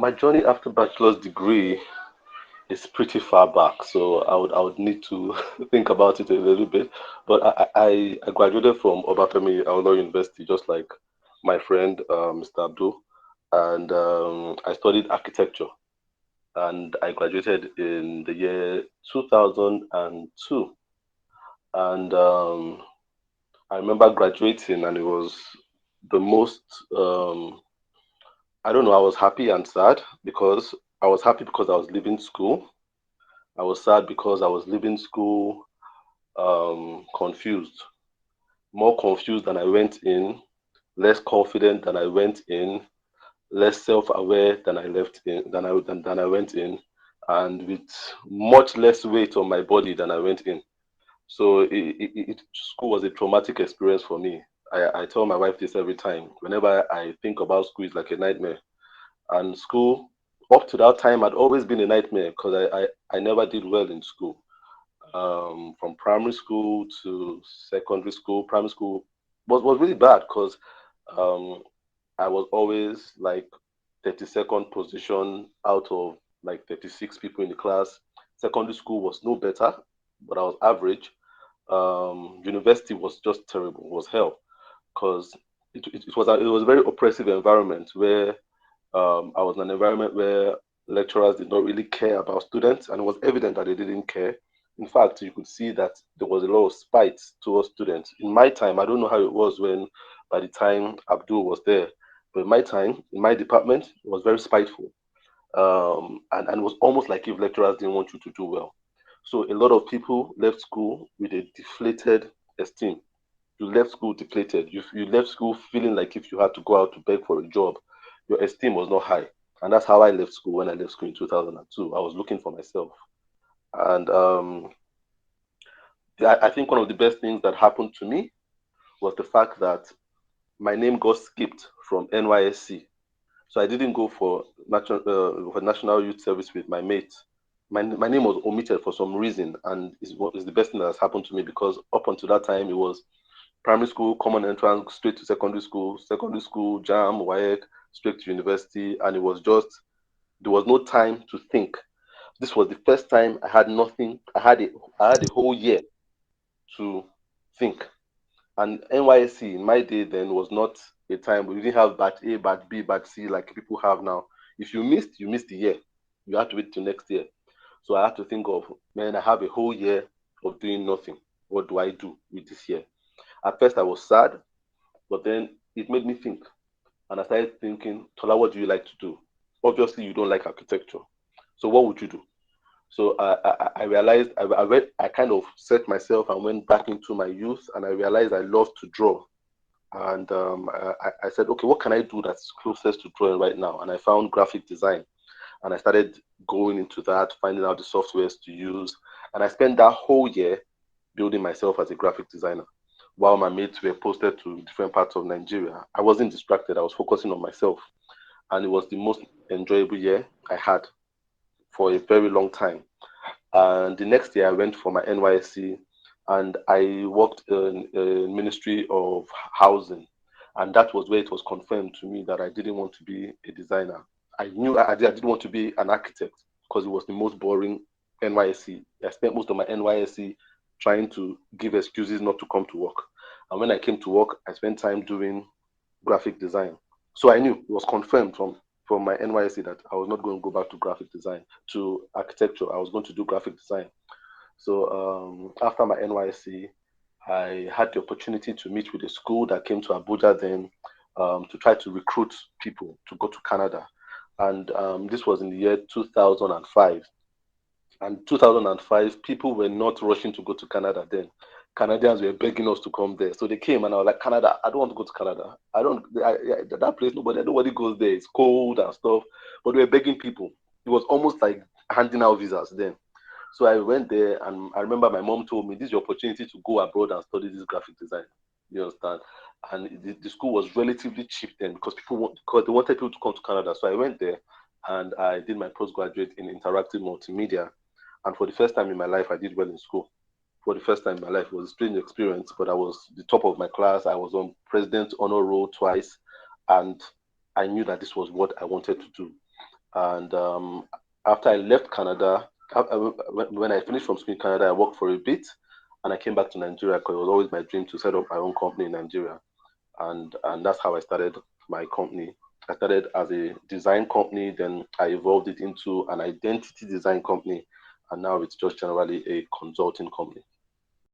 My journey after bachelor's degree is pretty far back, so I would need to think about it a little bit. But I graduated from Obafemi Awolowo University, just like my friend Mr. Abdul, and I studied architecture, and I graduated in the year 2002. And I remember graduating, and it was the most I don't know, I was happy and sad because I was happy because I was leaving school. I was sad because I was leaving school confused, more confused than I went in, less confident than I went in, less self-aware than I left in than I went in, and with much less weight on my body than I went in. So school was a traumatic experience for me. I tell my wife this every time. Whenever I think about school, it's like a nightmare. And school, up to that time, had always been a nightmare because I never did well in school. From primary school to secondary school, primary school was really bad because um, I was always like 32nd position out of like 36 people in the class. Secondary school was no better, but I was average. University was just terrible, was hell, because it was a very oppressive environment where I was in an environment where lecturers did not really care about students, and it was evident that they didn't care. In fact, you could see that there was a lot of spite towards students. In my time, I don't know how it was when, by the time Abdul was there, but in my time, in my department, it was very spiteful. And it was almost like if lecturers didn't want you to do well. So a lot of people left school with a deflated esteem. You left school deflated. You left school feeling like if you had to go out to beg for a job, your esteem was not high. And that's how I left school when I left school in 2002. I was looking for myself. And I think one of the best things that happened to me was the fact that my name got skipped from NYSC. So I didn't go for National Youth Service with my mates. My name was omitted for some reason, and is what is the best thing that has happened to me because up until that time it was primary school, common entrance, straight to secondary school, jam, WAEC, straight to university, and it was just there was no time to think. This was the first time I had nothing. I had a whole year to think. And NYSC in my day then was not a time we didn't have batch A, batch B, batch C like people have now. If you missed the year. You had to wait till next year. So I had to think of, man, I have a whole year of doing nothing. What do I do with this year? At first I was sad, but then it made me think. And I started thinking, Tola, what do you like to do? Obviously, you don't like architecture. So what would you do? So I realized I kind of set myself and went back into my youth, and I realized I love to draw. And I said, okay, what can I do that's closest to drawing right now? And I found graphic design, and I started going into that, finding out the softwares to use, and I spent that whole year building myself as a graphic designer. While my mates were posted to different parts of Nigeria, I wasn't distracted. I was focusing on myself, and it was the most enjoyable year I had for a very long time. And the next year, I went for my NYSC, and I worked in a Ministry of Housing, and that was where it was confirmed to me that I didn't want to be a designer. I knew I didn't want to be an architect because it was the most boring NYSC. I spent most of my NYSC trying to give excuses not to come to work. And when I came to work, I spent time doing graphic design. So I knew it was confirmed from my NYSC that I was not going to go back to graphic design to architecture. I was going to do graphic design. So after my NYSC, I had the opportunity to meet with a school that came to Abuja then to try to recruit people to go to Canada. And this was in the year 2005. And 2005, people were not rushing to go to Canada then. Canadians were begging us to come there. So they came and I was like, Canada, I don't want to go to Canada. That place, nobody goes there. It's cold and stuff. But we were begging people. It was almost like handing out visas then. So I went there and I remember my mom told me this is your opportunity to go abroad and study this graphic design. You understand? And the school was relatively cheap then because they wanted people to come to Canada. So I went there and I did my postgraduate in interactive multimedia. And for the first time in my life, I did well in school. For the first time in my life, it was a strange experience, but I was the top of my class. I was on President's Honor Roll twice, and I knew that this was what I wanted to do. And after I left Canada, when I finished from school in Canada, I worked for a bit, and I came back to Nigeria because it was always my dream to set up my own company in Nigeria, and that's how I started my company. I started as a design company, then I evolved it into an identity design company, and now it's just generally a consulting company.